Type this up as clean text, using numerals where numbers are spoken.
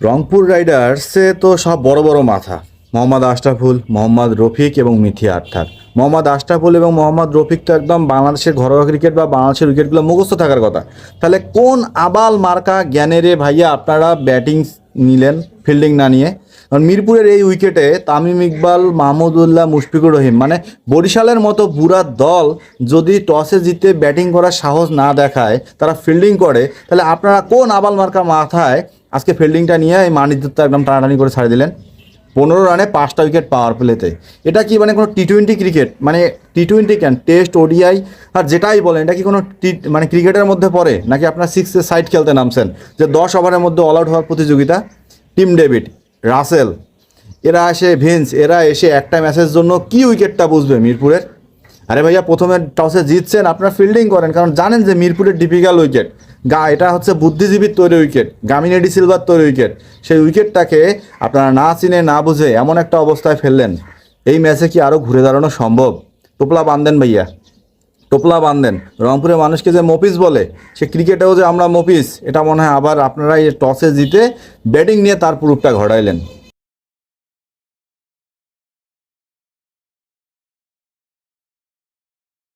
রংপুর রাইডার্সে তো সব বড় বড় মাথা, মোহাম্মদ আশরাফুল, মোহাম্মদ রফিক এবং মিথিয়া আর্থার। মোহাম্মদ আশরাফুল এবং মোহাম্মদ রফিক তো একদম বাংলাদেশের ঘরোয়া ক্রিকেট বা বাংলাদেশের উইকেটগুলো মুখস্থ থাকার কথা। তাহলে কোন আবাল মার্কা জ্ঞানেরে ভাইয়া আপনারা ব্যাটিং নিলেন ফিল্ডিং না নিয়ে? কারণ মিরপুরের এই উইকেটে তামিম ইকবাল, মাহমুদুল্লাহ, মুশফিকুর রহিম মানে বরিশালের মতো বুড়া দল যদি টসে জিতে ব্যাটিং করার সাহস না দেখায়, তারা ফিল্ডিং করে, তাহলে আপনারা কোন আবাল মার্কা মাথায় আজকে ফিল্ডিংটা নিয়ে এই মানিকদত্ত একদম টানাটানি করে ছাড়ে দিলেন 15 রানে 5টা উইকেট পাওয়ার প্লেতে? এটা কি মানে কোনো টি-20 ক্রিকেট? মানে টি-20 কেন, টেস্ট, ওডিআই আর যেটাই বলেন, এটা কি কোনো মানে ক্রিকেটের মধ্যে পড়ে নাকি? আপনার 6 সাইড খেলতে নামছেন যে 10 ওভারের মধ্যে অল আউট হওয়ার প্রতিযোগিতা? টিম ডেভিড, রাসেল, এরা এসে একটা ম্যাচের জন্য কি উইকেটটা বুঝবে মিরপুরের? আরে ভাইয়া, প্রথমে টসে জিতছেন, আপনারা ফিল্ডিং করেন, কারণ জানেন যে মিরপুরের ডিফিকাল্ট উইকেট। এটা হচ্ছে বুদ্ধিজীবীর তৈরি উইকেট, গামিনী ডি সিলভার তৈরি উইকেট। সেই উইকেটটাকে আপনারা না চিনে না বুঝে এমন একটা অবস্থায় ফেললেন, এই ম্যাচে কি আরও ঘুরে দাঁড়ানো সম্ভব? টোপলা বাঁধেন ভাইয়া, টোপলা বাঁধেন। রংপুরের মানুষকে যে মফিস বলে, সে ক্রিকেটেও যে আমরা মফিস, এটা মনে হয় আবার আপনারা এই টসে জিতে ব্যাটিং নিয়ে তার প্রুফটা ঘটাইলেন।